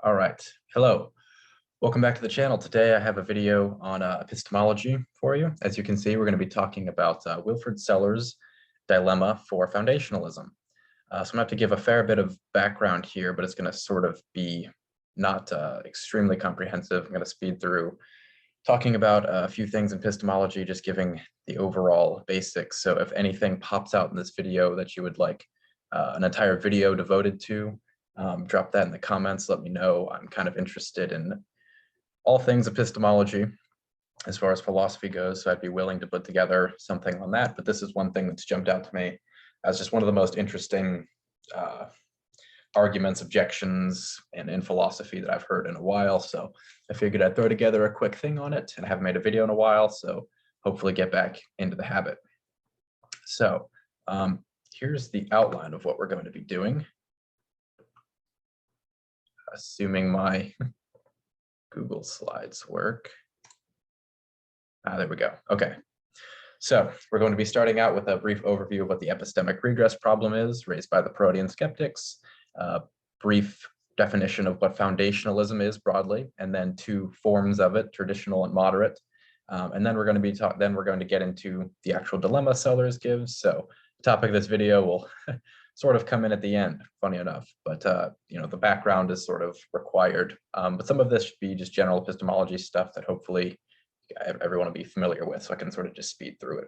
All right. Hello. Welcome back to the channel. Today I have a video on epistemology for you. As you can see, we're going to be talking about Wilfred Sellars' dilemma for foundationalism. So I'm going to have to give a fair bit of background here, but it's going to sort of be not extremely comprehensive. I'm going to speed through talking about a few things in epistemology, just giving the overall basics. So if anything pops out in this video that you would like an entire video devoted to, drop that in the comments, let me know. I'm kind of interested in all things epistemology as far as philosophy goes, so I'd be willing to put together something on that, but this is one thing that's jumped out to me as just one of the most interesting arguments, objections, and in philosophy that I've heard in a while, so I figured I'd throw together a quick thing on it, and I haven't made a video in a while, so hopefully get back into the habit. So here's the outline of what we're going to be doing. Assuming my Google Slides work. There we go. Okay. So we're going to be starting out with a brief overview of what the epistemic regress problem is raised by the Protean skeptics, brief definition of what foundationalism is broadly, and then two forms of it, traditional and moderate. And then we're going to get into the actual dilemma Sellars gives. So the topic of this video will sort of come in at the end, funny enough, but you know, the background is sort of required. But some of this should be just general epistemology stuff that hopefully everyone will be familiar with, so I can sort of just speed through it.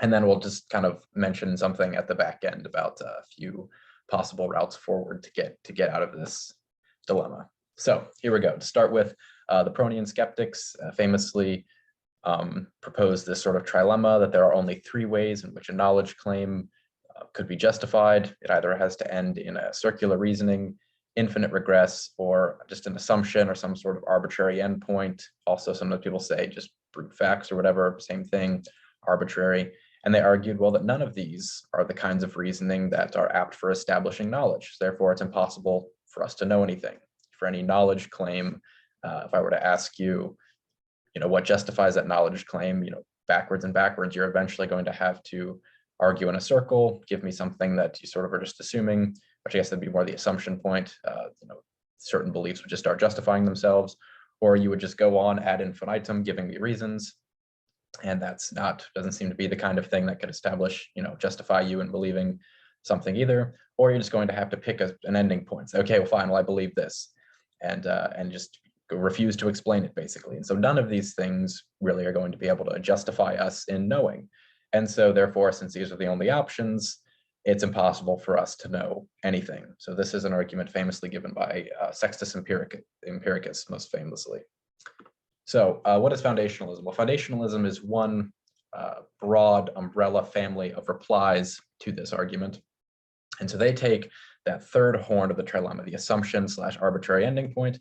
And then we'll just kind of mention something at the back end about a few possible routes forward to get out of this dilemma. So here we go. To start with, the Protean skeptics famously proposed this sort of trilemma that there are only three ways in which a knowledge claim could be justified. It either has to end in a circular reasoning, infinite regress, or just an assumption or some sort of arbitrary endpoint. Also, some people say just brute facts or whatever, same thing, arbitrary. And they argued, well, that none of these are the kinds of reasoning that are apt for establishing knowledge. Therefore, it's impossible for us to know anything. For any knowledge claim, if I were to ask you, what justifies that knowledge claim, backwards and backwards, you're eventually going to have to argue in a circle, give me something that you sort of are just assuming, which I guess that'd be more the assumption point. Certain beliefs would just start justifying themselves, or you would just go on ad infinitum, giving me reasons. And doesn't seem to be the kind of thing that could establish, justify you in believing something either. Or you're just going to have to pick an ending point. Say, okay, well, fine, well, I believe this, and just refuse to explain it, basically. And so none of these things really are going to be able to justify us in knowing. And so therefore, since these are the only options, it's impossible for us to know anything. So this is an argument famously given by Sextus Empiricus, most famously. So what is foundationalism? Well, foundationalism is one broad umbrella family of replies to this argument. And so they take that third horn of the trilemma, the assumption/arbitrary ending point,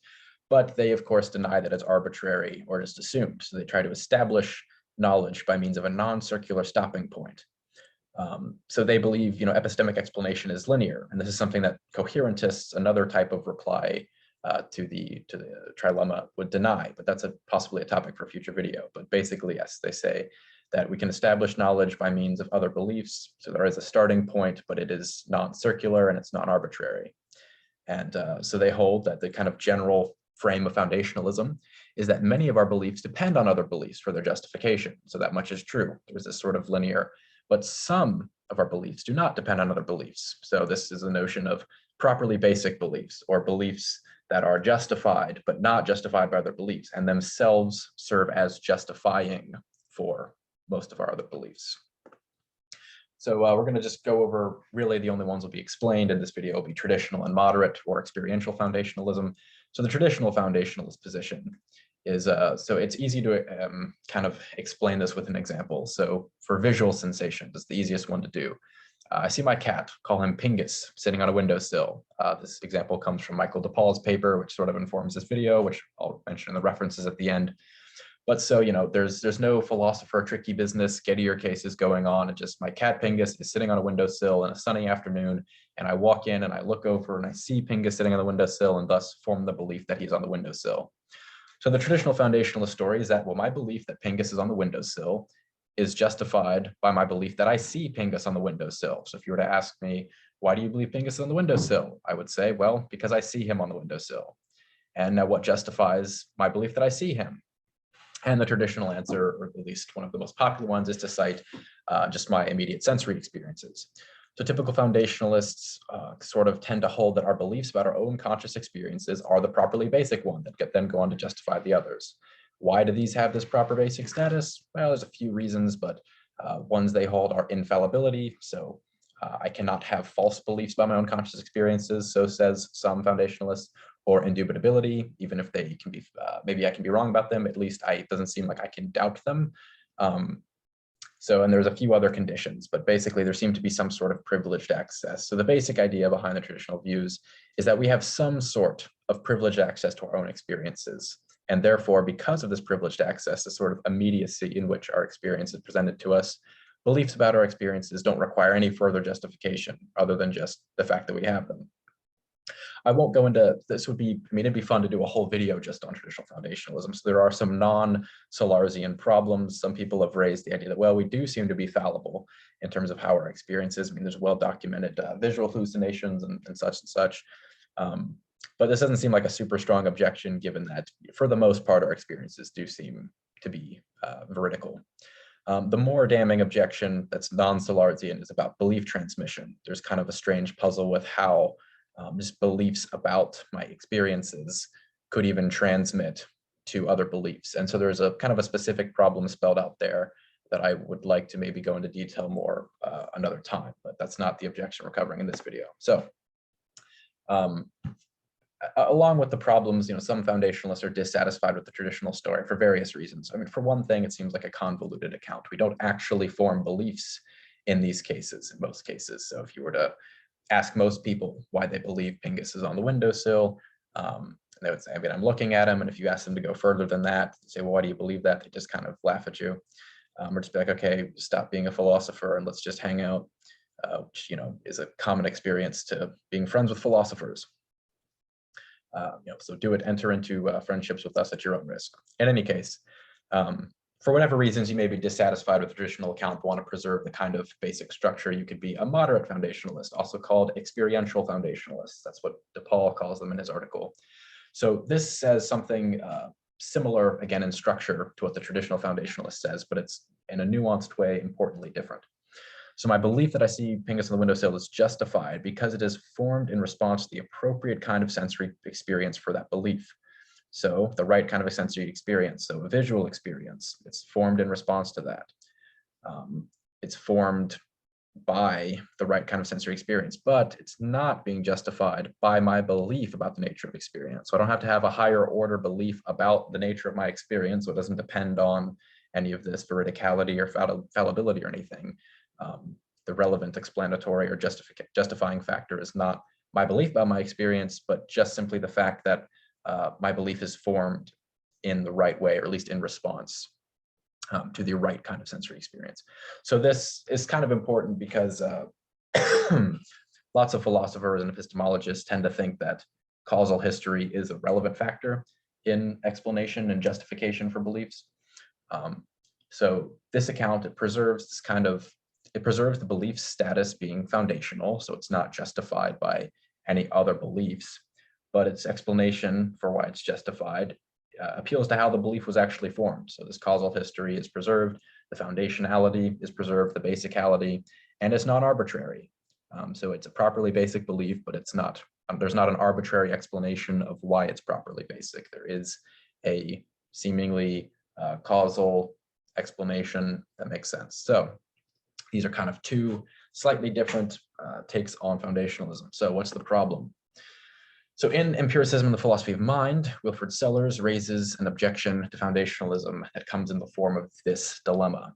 but they, of course, deny that it's arbitrary or just assumed. So they try to establish knowledge by means of a non-circular stopping point. So they believe, epistemic explanation is linear, and this is something that coherentists, another type of reply to the trilemma, would deny, but that's possibly a topic for a future video. But basically, yes, they say that we can establish knowledge by means of other beliefs. So there is a starting point, but it is non-circular and it's non-arbitrary. And so they hold that the kind of general frame of foundationalism is that many of our beliefs depend on other beliefs for their justification. So that much is true. There's this sort of linear, but some of our beliefs do not depend on other beliefs. So this is a notion of properly basic beliefs, or beliefs that are justified, but not justified by other beliefs, and themselves serve as justifying for most of our other beliefs. So we're going to just go over, really the only ones will be explained in this video will be traditional and moderate, or experiential foundationalism. So the traditional foundationalist position is, so it's easy to kind of explain this with an example. So for visual sensation, it's the easiest one to do. I see my cat, call him Pingus, sitting on a windowsill. This example comes from Michael DePaul's paper, which sort of informs this video, which I'll mention in the references at the end. But so, there's no philosopher tricky business, Gettier cases going on. It's just my cat Pingus is sitting on a windowsill on a sunny afternoon, and I walk in and I look over and I see Pingus sitting on the windowsill, and thus form the belief that he's on the windowsill. So the traditional foundationalist story is that, well, my belief that Pingus is on the windowsill is justified by my belief that I see Pingus on the windowsill. So if you were to ask me, why do you believe Pingus is on the windowsill? I would say, well, because I see him on the windowsill. And now what justifies my belief that I see him? And the traditional answer, or at least one of the most popular ones, is to cite just my immediate sensory experiences. So typical foundationalists sort of tend to hold that our beliefs about our own conscious experiences are the properly basic one that then go on to justify the others. Why do these have this proper basic status? Well, there's a few reasons, but ones they hold are infallibility. So I cannot have false beliefs about my own conscious experiences, so says some foundationalists, or indubitability, even if they can be, maybe I can be wrong about them, at least it doesn't seem like I can doubt them. And there's a few other conditions, but basically there seemed to be some sort of privileged access. So the basic idea behind the traditional views is that we have some sort of privileged access to our own experiences. And therefore, because of this privileged access, the sort of immediacy in which our experience is presented to us, beliefs about our experiences don't require any further justification other than just the fact that we have them. I won't go into this. It'd be fun to do a whole video just on traditional foundationalism. So there are some non-Sellarsian problems. Some people have raised the idea that, well, we do seem to be fallible in terms of how our experiences. I mean, there's well-documented visual hallucinations and such. But this doesn't seem like a super strong objection, given that for the most part, our experiences do seem to be veridical. The more damning objection that's non-Sellarsian is about belief transmission. There's kind of a strange puzzle with how just beliefs about my experiences could even transmit to other beliefs. And so there's a kind of a specific problem spelled out there that I would like to maybe go into detail more another time, but that's not the objection we're covering in this video. So along with the problems, some foundationalists are dissatisfied with the traditional story for various reasons. I mean, for one thing, it seems like a convoluted account. We don't actually form beliefs in these cases, in most cases. So if you were to ask most people why they believe Pingus is on the windowsill, they would say, I mean, I'm looking at him. And if you ask them to go further than that, say, well, why do you believe that? They just kind of laugh at you, or just be like, okay, stop being a philosopher and let's just hang out, which, is a common experience to being friends with philosophers. So do it, enter into friendships with us at your own risk. In any case, for whatever reasons you may be dissatisfied with the traditional account, but want to preserve the kind of basic structure, you could be a moderate foundationalist, also called experiential foundationalists. That's what DePaul calls them in his article. So this says something similar, again, in structure to what the traditional foundationalist says, but it's in a nuanced way, importantly different. So my belief that I see Pingus on the windowsill is justified because it is formed in response to the appropriate kind of sensory experience for that belief. So the right kind of a sensory experience, so a visual experience, it's formed in response to that. It's formed by the right kind of sensory experience, but it's not being justified by my belief about the nature of experience. So I don't have to have a higher order belief about the nature of my experience, so it doesn't depend on any of this veridicality or fallibility or anything. The relevant explanatory or justifying factor is not my belief about my experience, but just simply the fact that my belief is formed in the right way, or at least in response to the right kind of sensory experience. So this is kind of important because lots of philosophers and epistemologists tend to think that causal history is a relevant factor in explanation and justification for beliefs. So this account, it preserves the belief status being foundational, so it's not justified by any other beliefs, but its explanation for why it's justified appeals to how the belief was actually formed. So this causal history is preserved, the foundationality is preserved, the basicality, and it's not arbitrary. So it's a properly basic belief, but it's not. There's not an arbitrary explanation of why it's properly basic. There is a seemingly causal explanation that makes sense. So these are kind of two slightly different takes on foundationalism. So what's the problem? So in Empiricism and the Philosophy of Mind, Wilfred Sellars raises an objection to foundationalism that comes in the form of this dilemma.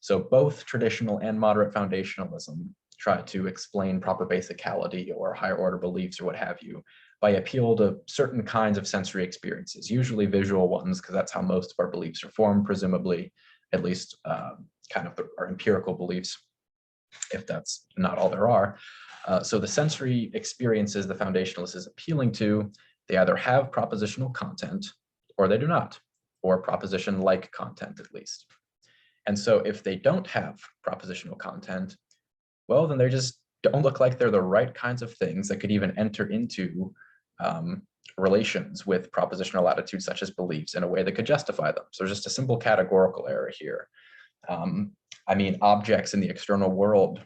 So both traditional and moderate foundationalism try to explain proper basicality or higher order beliefs or what have you by appeal to certain kinds of sensory experiences, usually visual ones, because that's how most of our beliefs are formed, presumably, at least kind of our empirical beliefs, if that's not all there are. So the sensory experiences the foundationalist is appealing to, they either have propositional content or they do not, or proposition-like content at least. And so if they don't have propositional content, well, then they just don't look like they're the right kinds of things that could even enter into relations with propositional attitudes such as beliefs in a way that could justify them. So just a simple categorical error here. I mean, objects in the external world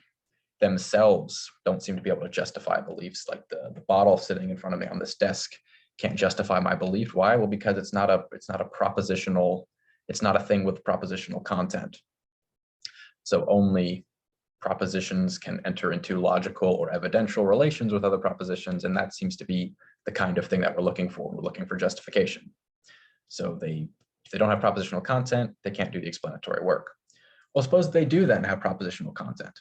themselves don't seem to be able to justify beliefs. Like the bottle sitting in front of me on this desk can't justify my belief. Why? Well, because it's not a propositional, it's not a thing with propositional content. So only propositions can enter into logical or evidential relations with other propositions, and that seems to be the kind of thing that we're looking for. We're looking for justification. So if they don't have propositional content, they can't do the explanatory work. Well, suppose they do then have propositional content.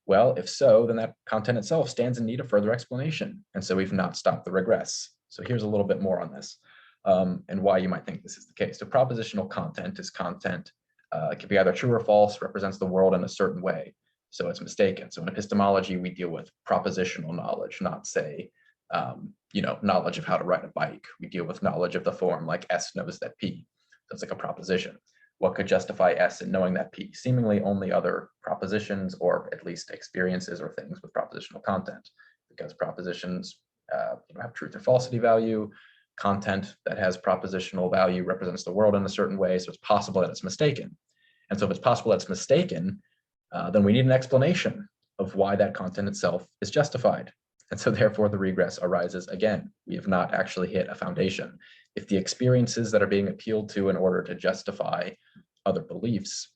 Well, if so, then that content itself stands in need of further explanation. And so we've not stopped the regress. So here's a little bit more on this and why you might think this is the case. So propositional content is content. It can be either true or false, represents the world in a certain way. So it's mistaken. So in epistemology, we deal with propositional knowledge, not say, knowledge of how to ride a bike. We deal with knowledge of the form, like S knows that P. That's like a proposition. What could justify S in knowing that P? Seemingly only other propositions, or at least experiences or things with propositional content, because propositions have truth or falsity value. Content that has propositional value represents the world in a certain way, so it's possible that it's mistaken. And so if it's possible that it's mistaken, then we need an explanation of why that content itself is justified. And so therefore the regress arises again. We have not actually hit a foundation. If the experiences that are being appealed to in order to justify other beliefs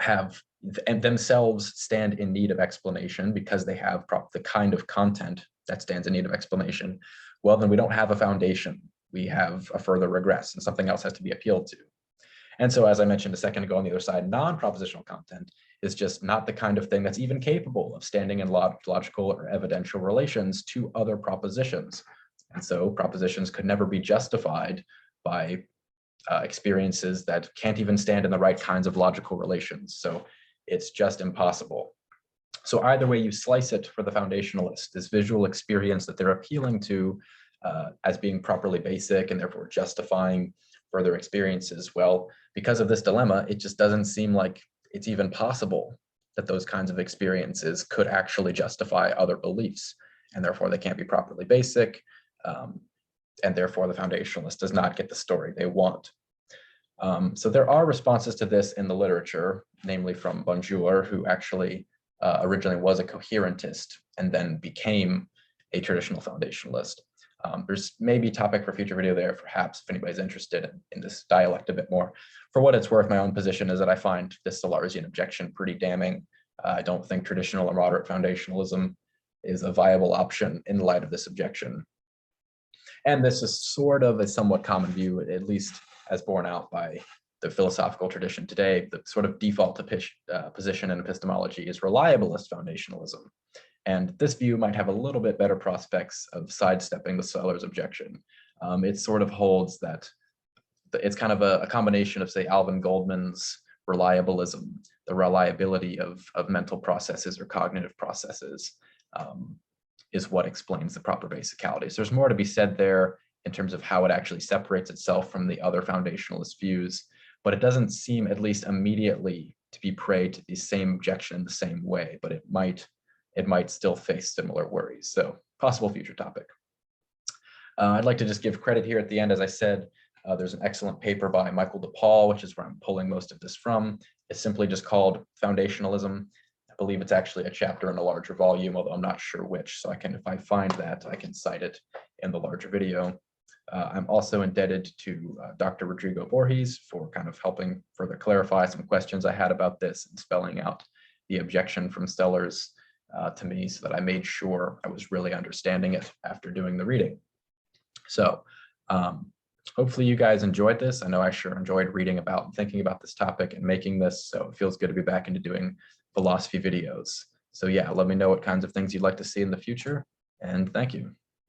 and themselves stand in need of explanation because they have the kind of content that stands in need of explanation, well, then we don't have a foundation. We have a further regress, and something else has to be appealed to. And so, as I mentioned a second ago on the other side, non-propositional content is just not the kind of thing that's even capable of standing in logical or evidential relations to other propositions. And so propositions could never be justified by experiences that can't even stand in the right kinds of logical relations. So it's just impossible. So either way you slice it for the foundationalist, this visual experience that they're appealing to as being properly basic and therefore justifying further experiences, well, because of this dilemma, it just doesn't seem like it's even possible that those kinds of experiences could actually justify other beliefs, and therefore they can't be properly basic, and therefore the foundationalist does not get the story they want. So there are responses to this in the literature, namely from Bonjour, who actually originally was a coherentist and then became a traditional foundationalist. There's maybe a topic for future video there, perhaps, if anybody's interested in this dialect a bit more. For what it's worth, my own position is that I find this Sellarsian objection pretty damning. I don't think traditional or moderate foundationalism is a viable option in light of this objection. And this is sort of a somewhat common view, at least as borne out by the philosophical tradition today. The sort of default position in epistemology is reliabilist foundationalism. And this view might have a little bit better prospects of sidestepping the Sellars objection. It sort of holds that it's kind of a combination of, say, Alvin Goldman's reliabilism, the reliability of mental processes or cognitive processes is what explains the proper basicality. So there's more to be said there in terms of how it actually separates itself from the other foundationalist views, but it doesn't seem, at least immediately, to be prey to the same objection in the same way, but it might still face similar worries. So possible future topic. I'd like to just give credit here at the end. As I said, there's an excellent paper by Michael DePaul, which is where I'm pulling most of this from. It's simply just called Foundationalism. I believe it's actually a chapter in a larger volume, although I'm not sure which. So if I find that, I can cite it in the larger video. I'm also indebted to Dr. Rodrigo Borges for kind of helping further clarify some questions I had about this and spelling out the objection from Sellars to me, so that I made sure I was really understanding it after doing the reading. So hopefully you guys enjoyed this. I know I sure enjoyed reading about and thinking about this topic and making this, so it feels good to be back into doing philosophy videos. So yeah, let me know what kinds of things you'd like to see in the future, and thank you.